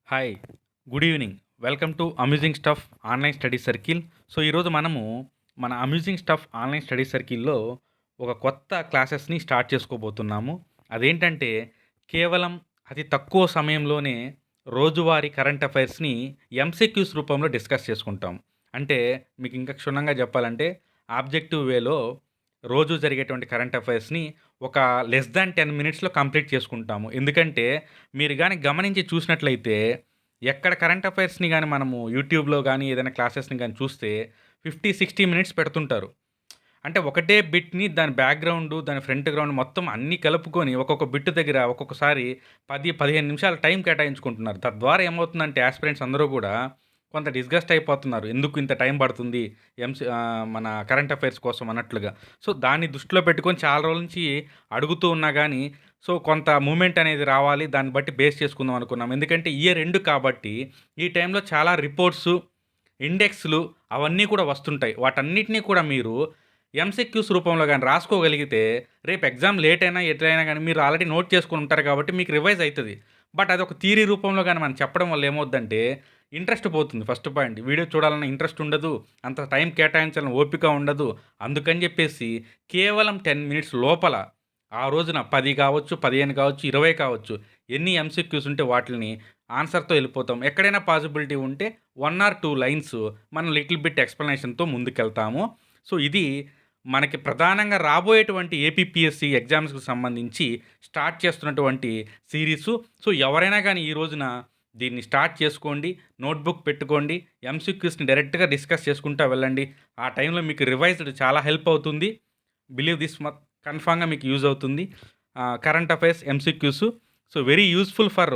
Hi. Good evening. Welcome to amusing stuff online study circle. So, ఈరోజు మనము మన amusing stuff online study సర్కిల్‌లో ఒక కొత్త క్లాసెస్‌ని స్టార్ట్ చేసుకోబోతున్నాము. అదేంటంటే, కేవలం అతి తక్కువ సమయంలోనే రోజువారీ కరెంట్ అఫైర్స్‌ని ఎంసీక్యూస్ రూపంలో డిస్కస్ చేసుకుంటాం. అంటే మీకు ఇంకా క్షుణ్ణంగా చెప్పాలంటే, ఆబ్జెక్టివ్ వేలో రోజు జరిగేటువంటి కరెంట్ అఫైర్స్‌ని ఒక లెస్ థాన్ 10 మినిట్స్‌లో కంప్లీట్ చేసుకుంటాము. ఎందుకంటే మీరు గాని గమనించి చూసినట్లయితే, ఎక్కడ కరెంట్ అఫైర్స్‌ని గాని మనము యూట్యూబ్‌లో గాని, ఏదైనా క్లాసెస్‌ని గాని చూస్తే 50, 60 మినిట్స్ పెడుతుంటారు. అంటే ఒకటే బిట్‌ని దాని బ్యాక్‌గ్రౌండు, దాని ఫ్రంట్ గ్రౌండ్ మొత్తం అన్నీ కలుపుకొని ఒక్కొక్క బిట్ దగ్గర ఒక్కొక్కసారి 10, 15 నిమిషాలు టైం కేటాయించుకుంటున్నారు. తద్వారా ఏమవుతుందంటే యాస్పిరెంట్స్ అందరూ గూడా కొంత డిస్గస్ట్ అయిపోతున్నారు. ఎందుకు ఇంత టైం పడుతుంది మన కరెంట్ అఫైర్స్ కోసం అన్నట్లుగా. సో, దాన్ని దృష్టిలో పెట్టుకొని చాలా రోజుల నుంచి అడుగుతూ ఉన్నా గానీ, సో, కొంత మూవ్‌మెంట్ అనేది రావాలి. దాన్ని బట్టి బేస్ చేసుకుందాం అనుకున్నాం. ఎందుకంటే ఇయర్ ఎండ్ కాబట్టి ఈ టైంలో చాలా రిపోర్ట్సు, ఇండెక్స్‌లు అవన్నీ కూడా వస్తుంటాయి. వాటన్నిటిని కూడా మీరు ఎంసీక్యూస్ రూపంలో గాని రాసుకోగలిగితే, రేపు ఎగ్జామ్ లేట్ అయినా, ఎట్లైనా గాని మీరు ఆల్రెడీ నోట్ చేసుకొని ఉంటారు కాబట్టి మీకు రివైజ్ అయితది. బట్ అదొక థియరీ రూపంలో గాని మనం చెప్పడం వల్ల ఏమవుద్దంటే, ఇంట్రెస్ట్ పోతుంది ఫస్ట్ పాయింట్. వీడియో చూడాలన్న ఇంట్రెస్ట్ ఉండదు. అంత టైం కేటాయించాలని ఓపిక ఉండదు. అందుకని జెప్పేసి కేవలం 10 మినిట్స్ లోపల ఆ రోజున 10 కావచ్చు, 15 కావచ్చు, 20 కావచ్చు. ఎన్ని ఎంసీక్యూస్ ఉంటే వాటిల్ని ఆన్సర్‌తో ఎళ్ళిపోతాం. ఎక్కడైనా పాసిబిలిటీ ఉంటే 1 ఆర్ 2 లైన్స్ మనం లిటిల్ బిట్ ఎక్స్‌ప్లనేషన్‌తో ముందుకెళ్తాము. సో, ఇది మనకి ప్రధానంగా రాబోయేటువంటి ఏపీపీఎస్‌సీ ఎగ్జామ్స్‌కి సంబంధించి స్టార్ట్ చేస్తున్నటువంటి సీరీసు. సో, ఎవరైనా గానీ ఈ రోజున దీన్ని స్టార్ట్ చేసుకోండి. నోట్‌బుక్ పెట్టుకోండి. ఎంసీక్యూస్‌ని డైరెక్ట్‌గా డిస్కస్ చేసుకుంటా వెళ్ళండి. ఆ టైంలో మీకు రివైజ్డ్ చాలా హెల్ప్ అవుతుంది. బిలీవ్ దిస్ కన్ఫర్మ్‌గా మీకు యూజ్ అవుతుంది. Current affairs MCQs. So, very useful for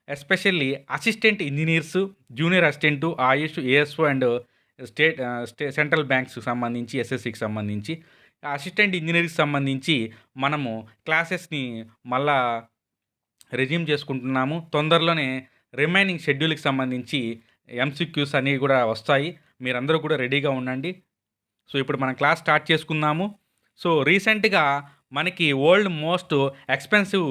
especially assistant engineers, junior assistant, Ayush, ASO and central బ్యాంక్స్‌కి సంబంధించి, ఎస్ఎస్‌సికి సంబంధించి. అసిస్టెంట్ ఇంజినీర్‌కి సంబంధించి మనము క్లాసెస్‌ని మళ్ళా రెజ్యూమ్ చేసుకుంటున్నాము. తొందరలోనే రిమైనింగ్ షెడ్యూల్‌కి సంబంధించి ఎంసీక్యూస్ అనేవి గూడా వస్తాయి. మీరందరూ కూడా రెడీగా ఉండండి. సో, ఇప్పుడు మనం క్లాస్ స్టార్ట్ చేసుకుందాము. సో, రీసెంట్‌గా మనకి వరల్డ్ మోస్ట్ ఎక్స్‌పెన్సివ్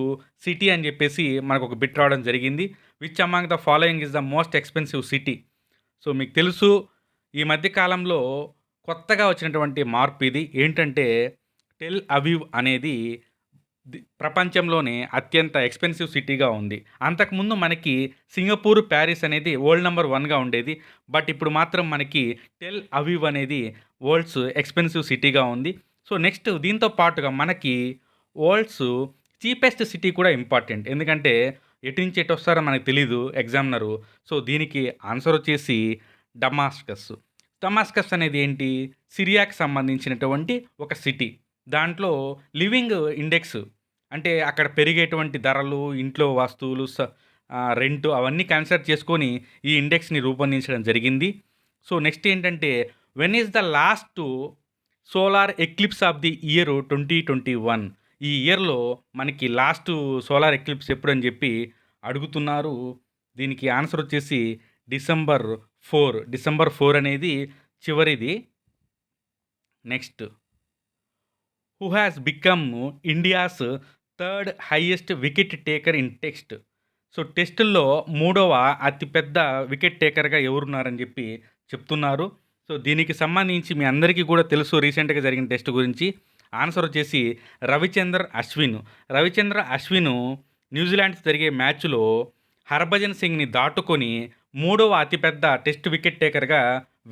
సిటీ అని జెప్పేసి మనకొక బిట్ రావడం జరిగింది. Which among the following is the most expensive city. So, మీకు తెలుసు ఈ మధ్య కాలంలో కొత్తగా వచ్చినటువంటి మార్పు ఇది. ఏంటంటే టెల్ అవీవ్ అనేది ప్రపంచంలోనే అత్యంత ఎక్స్‌పెన్సివ్ సిటీగా ఉంది. అంతకుముందు మనకి సింగపూర్, ప్యారిస్ అనేది వరల్డ్ నంబర్ 1గా ఉండేది. బట్ ఇప్పుడు మాత్రం మనకి టెల్ అవీవ్ అనేది వరల్డ్స్ ఎక్స్‌పెన్సివ్ సిటీగా ఉంది. సో, నెక్స్ట్ దీంతో పాటుగా మనకి వరల్డ్స్ చీపెస్ట్ సిటీ కూడా ఇంపార్టెంట్. ఎందుకంటే ఎటు నుంచి ఎటొస్తారో మనకు తెలీదు ఎగ్జామినరు. సో, దీనికి ఆన్సర్ వచ్చేసి డమాస్కస్. డమాస్కస్ అనేది ఏంటి? సిరియాకి సంబంధించినటువంటి ఒక సిటీ. దాంట్లో లివింగ్ ఇండెక్స్ అంటే అక్కడ పెరిగేటువంటి ధరలు, ఇంట్లో వస్తువులు, రెంటు అవన్నీ కన్సిడర్ చేసుకొని ఈ ఇండెక్స్‌ని రూపొందించడం జరిగింది. సో, నెక్స్ట్ ఏంటంటే when is the last solar eclipse of the year 2021. ఈ ఇయర్‌లో మనకి లాస్ట్ సోలార్ ఎక్లిప్స్ ఎప్పుడని జెప్పి అడుగుతున్నారు. దీనికి ఆన్సర్ వచ్చేసి డిసెంబర్ 4. డిసెంబర్ 4 అనేది చివరిది. Next who has become India's third highest wicket taker in test. So, టెస్టుల్లో మూడవ అతిపెద్ద వికెట్ టేకర్‌గా ఎవరున్నారని జెప్పి చెప్తున్నారు. సో, దీనికి సంబంధించి మీ అందరికీ కూడా తెలుసు రీసెంట్‌గా జరిగిన టెస్ట్ గురించి. ఆన్సర్ వచ్చేసి రవిచంద్రన్ అశ్విన్. రవిచంద్రన్ అశ్విన్ న్యూజిలాండ్‌తో జరిగే మ్యాచ్‌లో హర్భజన్ సింగ్‌ని దాటుకొని మూడవ అతిపెద్ద టెస్ట్ వికెట్ టేకర్‌గా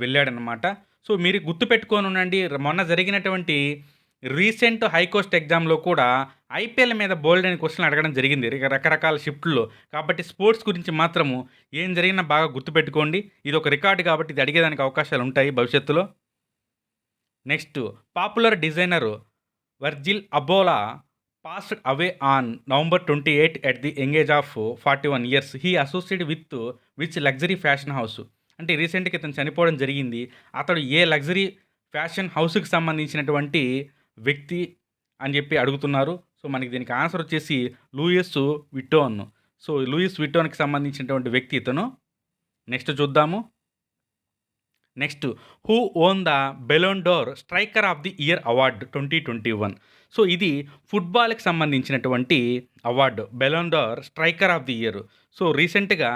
వెళ్ళాడనమాట. సో, మీరు గుర్తుపెట్టుకొని ఉండండి. మొన్న జరిగినటువంటి రీసెంట్ హైకోస్ట్ ఎగ్జామ్‌లో కూడా ఐపీఎల్ మీద బోలెడన్ని క్వెషన్‌లు అడగడం జరిగింది. రకరకాల షిఫ్ట్‌ల్లో. కాబట్టి స్పోర్ట్స్ గురించి మాత్రము ఏం జరిగినా బాగా గుర్తుపెట్టుకోండి. ఇదొక రికార్డ్ కాబట్టి ఇది అడిగేదానికి అవకాశాలుంటాయి భవిష్యత్తులో. Next popular designer Virgil Abloh passed away on November 28 at the young age of 41 years. He associated with which luxury fashion house. అంటే రీసెంట్‌గా ఇతను చనిపోవడం జరిగింది. అతడు ఏ లగ్జరీ ఫ్యాషన్ హౌస్‌కి సంబంధించినటువంటి వ్యక్తి అని చెప్పి అడుగుతున్నారు. సో, మనకి దీనికి ఆన్సర్ వచ్చేసి లూయిస్ విట్టోన్. సో, లూయిస్ విట్టోన్‌కి సంబంధించినటువంటి వ్యక్తి ఇతను. నెక్స్ట్ చూద్దాము. Next who won the Ballon d'Or striker of the year award 2021. So, ఇది ఫుట్బాల్‌కి సంబంధించినటువంటి award. Ballon d'Or striker of the year. So, రీసెంట్‌గా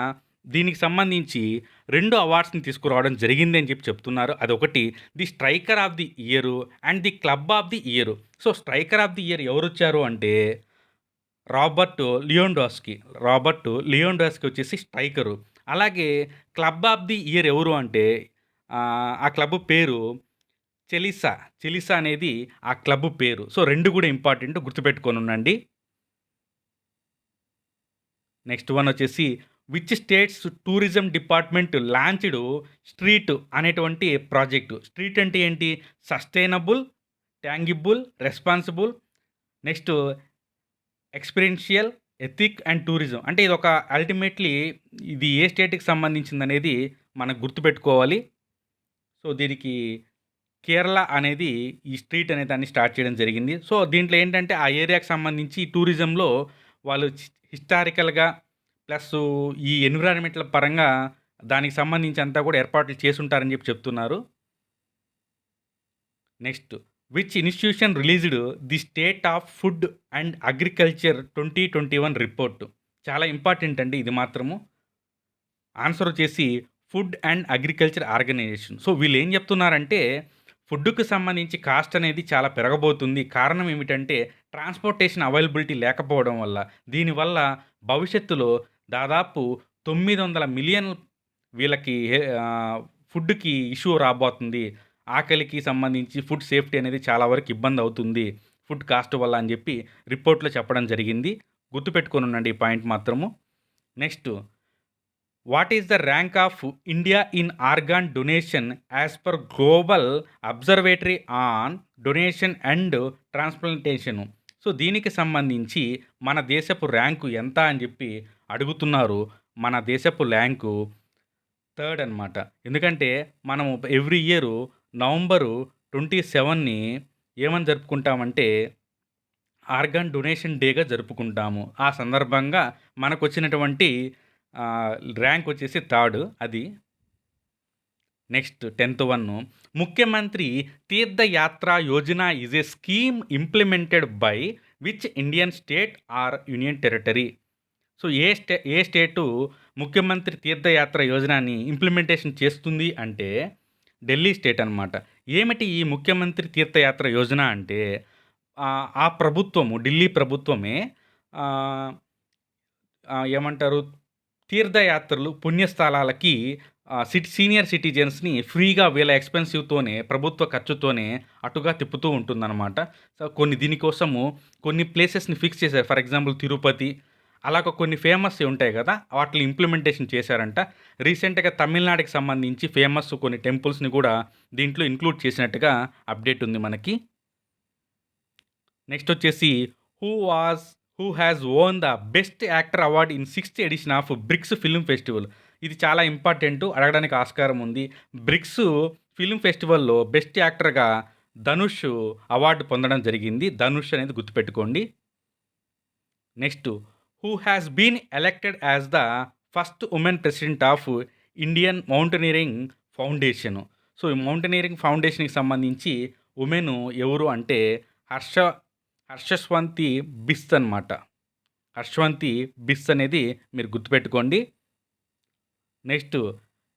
దీనికి సంబంధించి 2 అవార్డ్స్‌ని తీసుకురావడం జరిగింది అని చెప్తున్నారు. అదొకటి the striker of the year and the club of the year. So, striker of the year ఎవరొచ్చారు అంటే రాబర్ట్ లియోండాస్కీ. రాబర్ట్ లియోండాస్కీ వచ్చేసి స్ట్రైకరు. అలాగే క్లబ్ ఆఫ్ ది ఇయర్ ఎవరు అంటే ఆ క్లబ్ పేరు చెలిసా. చెలిసా అనేది ఆ క్లబ్ పేరు. సో, 2 కూడా ఇంపార్టెంట్ గుర్తుపెట్టుకొనుండండి. నెక్స్ట్ వన్ వచ్చేసి which states tourism department launched street అనేటువంటి ప్రాజెక్టు. స్ట్రీట్ అంటే ఏంటి? Sustainable, tangible, responsible, next experiential, ethic and tourism. అంటే ఇదొక అల్టిమేట్‌లీ ఇది ఏ స్టేట్‌కి సంబంధించిందనేది మనం గుర్తుపెట్టుకోవాలి. సో, దీనికి కేరళ అనేది ఈ స్ట్రీట్ అనే దాన్ని స్టార్ట్ చేయడం జరిగింది. సో, దీంట్లో ఏంటంటే ఆ ఏరియాకి సంబంధించి టూరిజంలో వాళ్ళు హిస్టారికల్‌గా ప్లస్సు ఈ ఎన్విరాన్మెంటల్ పరంగా దానికి సంబంధించి అంతా కూడా ఏర్పాట్లు చేసుంటారని చెప్తున్నారు. Next which institution released the state of food and agriculture 2021 report. చాలా ఇంపార్టెంట్ అండి ఇది మాత్రము. ఆన్సర్ వచ్చేసి food and agriculture organisation. So, వీళ్ళు ఏం చెప్తున్నారంటే ఫుడ్‌కి సంబంధించి కాస్ట్ అనేది చాలా పెరగబోతుంది. కారణం ఏమిటంటే ట్రాన్స్‌పోర్టేషన్ అవైలబిలిటీ లేకపోవడం వల్ల. దీనివల్ల భవిష్యత్తులో దాదాపు 900 మిలియన్ వీళ్ళకి ఫుడ్‌కి ఇష్యూ రాబోతుంది. ఆకలికి సంబంధించి ఫుడ్ సేఫ్టీ అనేది చాలా వరకు ఇబ్బందవుతుంది. ఫుడ్ కాస్ట్ వల్ల అని చెప్పి రిపోర్ట్‌లో చెప్పడం జరిగింది. గుర్తుపెట్టుకొనుండండి ఈ పాయింట్ మాత్రము. Next what is the rank of India in organ donation as per global observatory on donation and transplantation. So, దీనికి సంబంధించి మన దేశపు ర్యాంకు ఎంత అని చెప్పి అడుగుతున్నారు. మన దేశపు ర్యాంకు థర్డ్ అనమాట. ఎందుకంటే మనము ఎవ్రీ ఇయరు నవంబరు 27ని ఏమని జరుపుకుంటామంటే ఆర్గాన్ డొనేషన్ డేగా జరుపుకుంటాము. ఆ సందర్భంగా మనకొచ్చినటువంటి ర్యాంక్ వచ్చేసి థర్డ్ అది. నెక్స్ట్ 10th వన్ ముఖ్యమంత్రి తీర్థయాత్ర Yojana is a scheme implemented by which Indian state or union territory. So, ఏ స్టేటు ముఖ్యమంత్రి తీర్థయాత్ర యోజనని ఇంప్లిమెంటేషన్ చేస్తుంది అంటే ఢిల్లీ స్టేట్ అనమాట. ఏమిటి ఈ ముఖ్యమంత్రి తీర్థయాత్ర యోజన అంటే ఆ ప్రభుత్వము ఢిల్లీ ప్రభుత్వమే ఏమంటారు తీర్థయాత్రలు పుణ్యస్థలాలకి సీనియర్ సిటిజన్స్‌ని ఫ్రీగా వీళ్ళ ఎక్స్‌పెన్సివ్‌తోనే ప్రభుత్వ ఖర్చుతోనే అటుగా తిప్పుతూ ఉంటుందన్నమాట. సో, దీనికోసము కొన్ని ప్లేసెస్‌ని ఫిక్స్ చేశారు. ఫర్ ఎగ్జాంపుల్ తిరుపతి అలాగ కొన్ని ఫేమస్‌వి ఉంటాయి కదా! వాటిని ఇంప్లిమెంటేషన్ చేశారంట. రీసెంట్‌గా తమిళనాడుకి సంబంధించి ఫేమస్ కొన్ని టెంపుల్స్‌ని కూడా దీంట్లో ఇంక్లూడ్ చేసినట్టుగా అప్డేట్ ఉంది మనకి. నెక్స్ట్ వచ్చేసి who has won the best actor award in 6th edition of BRICS film festival. ఇది చాలా ఇంపార్టెంటు అడగడానికి ఆస్కారం ఉంది. బ్రిక్స్ ఫిల్మ్ ఫెస్టివల్‌లో బెస్ట్ యాక్టర్‌గా ధనుష్ అవార్డు పొందడం జరిగింది. ధనుష్ అనేది గుర్తుపెట్టుకోండి. Next who has been elected as the first women president of Indian mountaineering foundation. So, ఈ మౌంటనీరింగ్ ఫౌండేషన్‌కి సంబంధించి ఉమెన్ ఎవరు అంటే హర్షస్వంతి బిస్ అనమాట. హర్షవంతి బిస్ అనేది మీరు గుర్తుపెట్టుకోండి. Next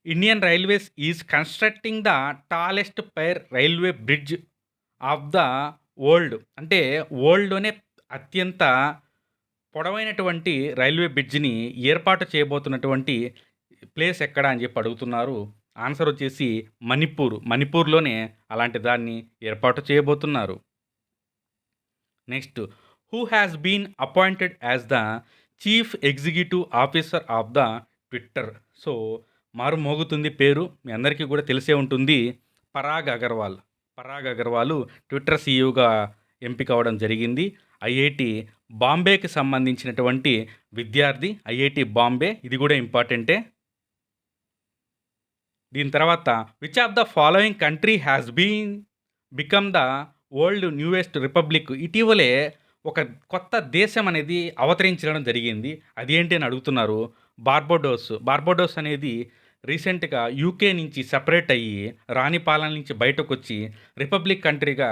Indian railways is constructing the tallest pier railway bridge of the world. అంటే వరల్డ్‌లోనే అత్యంత పొడవైనటువంటి రైల్వే బ్రిడ్జ్‌ని ఏర్పాటు చేయబోతున్నటువంటి ప్లేస్ ఎక్కడ అని చెప్పి అడుగుతున్నారు. ఆన్సర్ వచ్చేసి మణిపూర్. మణిపూర్‌లోనే అలాంటి దాన్ని ఏర్పాటు చేయబోతున్నారు. Next who has been appointed as the chief executive officer of the Twitter. So, మారుమోగుతుంది పేరు. మీ అందరికీ కూడా తెలిసే ఉంటుంది. పరాగ్ అగర్వాల్. పరాగ్ అగర్వాల్ ట్విట్టర్ సీఈఓగా ఎంపిక అవ్వడం జరిగింది. ఐఐటి బాంబేకి సంబంధించినటువంటి విద్యార్థి. ఐఐటి బాంబే ఇది కూడా ఇంపార్టెంటే. దీని తర్వాత which of the following country has become the world newest republic. ఇటీవలే ఒక కొత్త దేశం అనేది అవతరించడం జరిగింది. అదేంటి అని అడుగుతున్నారు. బార్బడోస్. బార్బడోస్ అనేది రీసెంట్‌గా యూకే నుంచి సెపరేట్ అయ్యి రాణి పాలన నుంచి బయటకొచ్చి రిపబ్లిక్ కంట్రీగా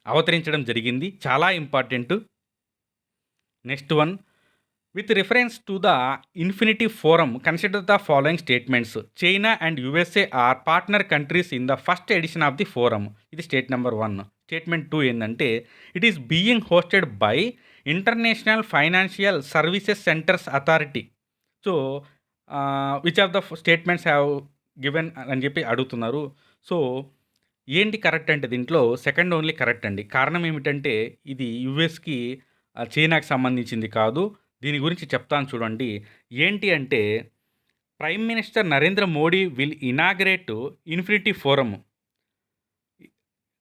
అవతరించడం జరిగింది. చాలా important. Next one With reference to the Infinity Forum, consider the following statements. China and USA are partner countries in the first edition of the forum. ఇది స్టేట్ నెంబర్ 1. స్టేట్మెంట్ 2 ఏంటంటే it is being hosted by international financial services centres authority. So which of the statements have given అని చెప్పి అడుగుతున్నారు. So ఏంటి correct అంటే దీంట్లో second only correct అండి. కారణం ఏమిటంటే ఇది యుఎస్కి చైనాకి సంబంధించింది కాదు. దీని గురించి చెప్తాను చూడండి. ఏంటి అంటే prime minister Narendra Modi will inaugurate infinity forum.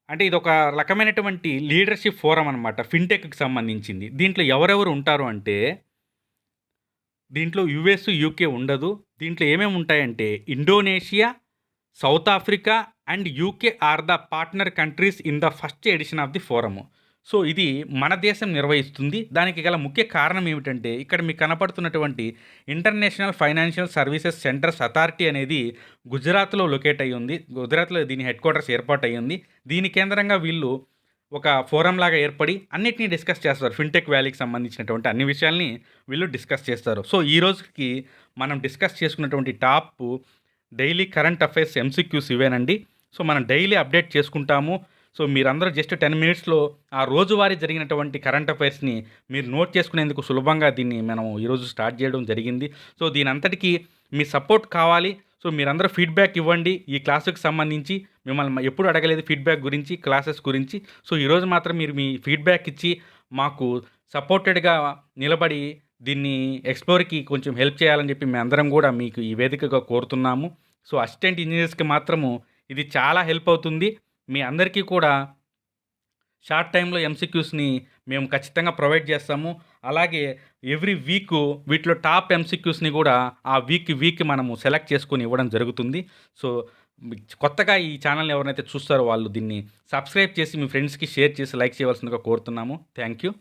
అంటే ఇది ఒక రకమైనటువంటి లీడర్షిప్ ఫోరం అనమాట, ఫిన్టెక్కి సంబంధించింది. దీంట్లో ఎవరెవరు ఉంటారు అంటే దీంట్లో యుఎస్ యూకే ఉండదు. దీంట్లో ఏమేమి ఉంటాయంటే Indonesia, South Africa and UK are the partner countries in the first edition of the forum. So ఇది మన దేశం నిర్వహిస్తుంది. దానికి గల ముఖ్య కారణం ఏమిటంటే ఇక్కడ మీకు కనపడుతున్నటువంటి international financial services centres authority అనేది గుజరాత్లో లొకేట్ అయ్యి ఉంది. గుజరాత్లో దీని హెడ్ క్వార్టర్స్ ఏర్పాటు అయ్యి ఉంది. దీని కేంద్రంగా వీళ్ళు ఒక ఫోరం లాగా ఏర్పడి అన్నిటినీ డిస్కస్ చేస్తారు. ఫిన్టెక్ వ్యాలీకి సంబంధించినటువంటి అన్ని విషయాల్ని వీళ్ళు డిస్కస్ చేస్తారు. సో ఈ రోజుకి మనం డిస్కస్ చేసుకున్నటువంటి top daily current affairs MCQs ఇవేనండి. సో మనం డైలీ అప్డేట్ చేసుకుంటాము. సో మీరందరూ జస్ట్ 10 మినిట్స్లో ఆ రోజువారీ జరిగినటువంటి కరెంట్ అఫైర్స్ని మీరు నోట్ చేసుకునేందుకు సులభంగా దీన్ని మనం ఈరోజు స్టార్ట్ చేయడం జరిగింది. సో దీని అంతటికీ మీ సపోర్ట్ కావాలి. సో మీరందరూ ఫీడ్బ్యాక్ ఇవ్వండి ఈ క్లాసుకి సంబంధించి. మిమ్మల్ని ఎప్పుడు అడగలేదు ఫీడ్బ్యాక్ గురించి, క్లాసెస్ గురించి. సో ఈరోజు మాత్రం మీరు మీ ఫీడ్బ్యాక్ ఇచ్చి మాకు సపోర్టెడ్గా నిలబడి దీన్ని ఎక్స్ప్లోర్కి కొంచెం హెల్ప్ చేయాలని చెప్పి మేము అందరం కూడా మీకు ఈ వేదికగా కోరుతున్నాము. సో అసిస్టెంట్ ఇంజనీర్స్కి మాత్రము ఇది చాలా హెల్ప్ అవుతుంది. మీ అందరికీ కూడా షార్ట్ టైంలో ఎంసీక్యూస్ని మేము ఖచ్చితంగా ప్రొవైడ్ చేస్తాము. అలాగే ఎవ్రీ వీకు వీటిలో టాప్ ఎంసీక్యూస్ని కూడా ఆ వీక్ మనము సెలెక్ట్ చేసుకొని ఇవ్వడం జరుగుతుంది. సో కొత్తగా ఈ ఛానల్ని ఎవరైతే చూస్తారో వాళ్ళు దీన్ని సబ్స్క్రైబ్ చేసి మీ ఫ్రెండ్స్కి షేర్ చేసి లైక్ చేయవలసిందిగా కోరుతున్నాము. Thank you.